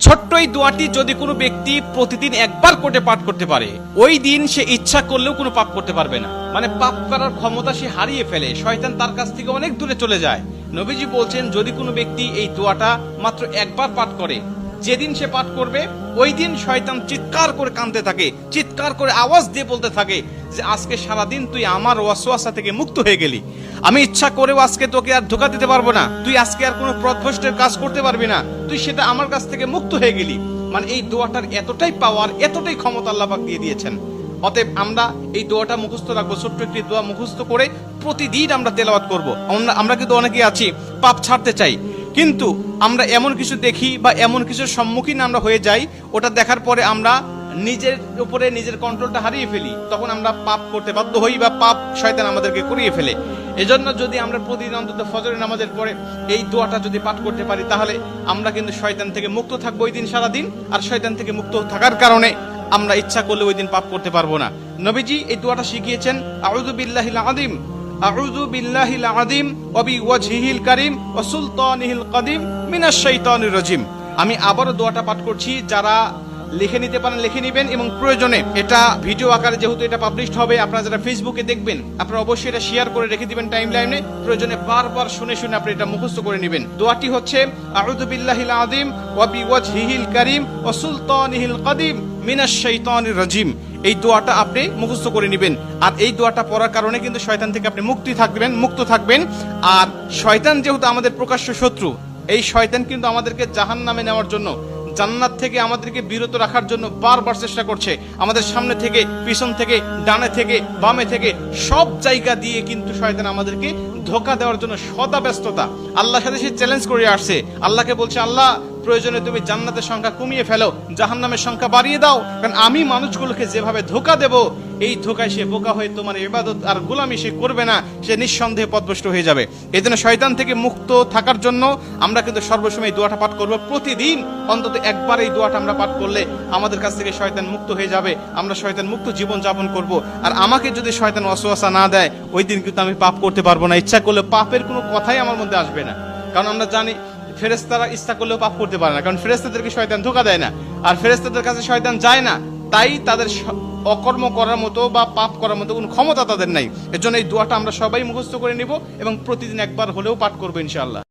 ছোট্ট এই দোয়াটি যদি কোনো ব্যক্তি প্রতিদিন একবার করে পাঠ করতে পারে, ওই দিন সে ইচ্ছা করলেও কোনো পাপ করতে পারবে না। মানে পাপ করার ক্ষমতা সে হারিয়ে ফেলে, শয়তান তার কাছ থেকে অনেক দূরে চলে যায়। নবীজি বলছেন, যদি কোনো ব্যক্তি এই দোয়াটা মাত্র একবার পাঠ করে, যেদিন সে পাঠ করবে ওই দিন শয়তান চিৎকার করে কাঁদতে থাকে, চিৎকার করে আওয়াজ দিয়ে বলতে থাকে যে আজকে সারাদিন তুই আমার ওয়াসওয়াসা থেকে মুক্ত হয়ে গেলি, আমি ইচ্ছা করেও আজকে তোকে আর ধোঁকা দিতে পারবো না, তুই আজকে আর কোনো পথভ্রষ্টের কাজ করতে পারবি না, তুই সেটা আমার কাছ থেকে মুক্ত হয়ে গেলি। মানে এই দোয়াটার এতটাই পাওয়ার, এতটাই ক্ষমতা আল্লাহ পাক দিয়ে দিয়েছেন। অতএব আমরা এই দোয়াটা মুখস্থ রাখবো, ছোট্ট একটি দোয়া মুখস্থ করে প্রতিদিন আমরা তেলাওয়াত করব। আমরা কিন্তু অনেকেই আছি পাপ ছাড়তে চাই, কিন্তু আমরা এমন কিছু দেখি বা এমন কিছুর সম্মুখীন আমরা হয়ে যাই, ওটা দেখার পরে আমরা নিজের উপরে নিজের কন্ট্রোলটা হারিয়ে ফেলি, তখন আমরা পাপ করতে বাধ্য হই বা পাপ শয়তান আমাদেরকে করিয়ে ফেলে। এজন্য যদি আমরা প্রতিদিন অন্তত ফজরের নামাজের পরে এই দোয়াটা যদি পাঠ করতে পারি, তাহলে আমরা কিন্তু শয়তান থেকে মুক্ত থাকবো ওই দিন সারাদিন। আর শয়তান থেকে মুক্ত থাকার কারণে আমরা ইচ্ছা করলে ওই দিন পাপ করতে পারবো না। নবীজি এই দোয়াটা শিখিয়েছেন, আউযু বিল্লাহিল আযীম, আউযু বিল্লাহিল আযীম ওয়া বিওয়াজহিল কারীম ওয়া সুলতানিহিল কাদিম মিনাশ শাইতানির রাজিম। আমি আবারও দোয়াটা পাঠ করছি, যারা লিখে নিতে পারেন লিখে নেবেন, এবং প্রয়োজনে এটা ভিডিও আকারে যেহেতু এটা পাবলিশড হবে, আপনারা যারা ফেসবুকে দেখবেন আপনারা অবশ্যই এটা শেয়ার করে রেখে দিবেন টাইমলাইনে, প্রয়োজনে বারবার শুনে শুনে আপনি এটা মুখস্থ করে নেবেন। দোয়াটি হচ্ছে, আউযু বিল্লাহিল আযীম ওয়া বিওয়াজহিল কারীম ওয়া সুলতানিহিল কাদিম মিনাশ শাইতানির রাজিম। এই দোয়াটা আপনি মুখস্থ করে নেবেন, আর এই দোয়াটা পড়ার কারণে কিন্তু শয়তান থেকে আপনি মুক্ত থাকবেন। আর শয়তান যেহেতু আমাদের প্রকাশ্য শত্রু, এই শয়তান কিন্তু আমাদেরকে জাহান্নামে নেওয়ার জন্য, জান্নাত থেকে আমাদেরকে বিরত রাখার জন্য বারবার চেষ্টা করছে। আমাদের সামনে থেকে, পিছন থেকে, ডানে থেকে, বামে থেকে, সব জায়গা দিয়ে কিন্তু শয়তান আমাদেরকে ধোঁকা দেওয়ার জন্য সদা ব্যস্ততা। আল্লাহর সাথে সে চ্যালেঞ্জ করে আসছে, আল্লাহকে বলছে, আল্লাহ প্রয়োজনে তুমি জান্নাতের সংখ্যা কমিয়ে ফেলো, জাহান্নামের সংখ্যা বাড়িয়ে দাও, কারণ আমি মানুষগুলোকে যেভাবে ধোঁকা দেব, এই ধোঁকায় সে বোকা হয়ে তোমার ইবাদত আর গোলামি সে করবে না, সে নিঃসন্দেহে পথভ্রষ্ট হয়ে যাবে। এই জন্য শয়তান থেকে মুক্ত থাকার জন্য আমরা কিন্তু সর্বসময় এই দোয়াটা পাঠ করবো। প্রতিদিন অন্তত একবার এই দোয়াটা আমরা পাঠ করলে আমাদের কাছ থেকে শয়তান মুক্ত হয়ে যাবে, আমরা শয়তান মুক্ত জীবন যাপন করব। আর আমাকে যদি শয়তান ওয়াসওয়াসা না দেয়, ওই দিন কিন্তু আমি পাপ করতে পারবো না, ইচ্ছা করলে পাপের কোনো কথাই আমার মধ্যে আসবে না। কারণ আমরা জানি ফেরেশতারা ইচ্ছা করলেও পাপ করতে পারে না, কারণ ফেরেশতাদেরকে শয়তান ধোঁকা দেয় না, আর ফেরেশতাদের কাছে শয়তান যায় না, তাই তাদের অকর্ম করার মতো বা পাপ করার মতো কোনো ক্ষমতা তাদের নাই। এর জন্য এই দোয়াটা আমরা সবাই মুখস্থ করে নিব এবং প্রতিদিন একবার হলেও পাঠ করবো ইনশাআল্লাহ।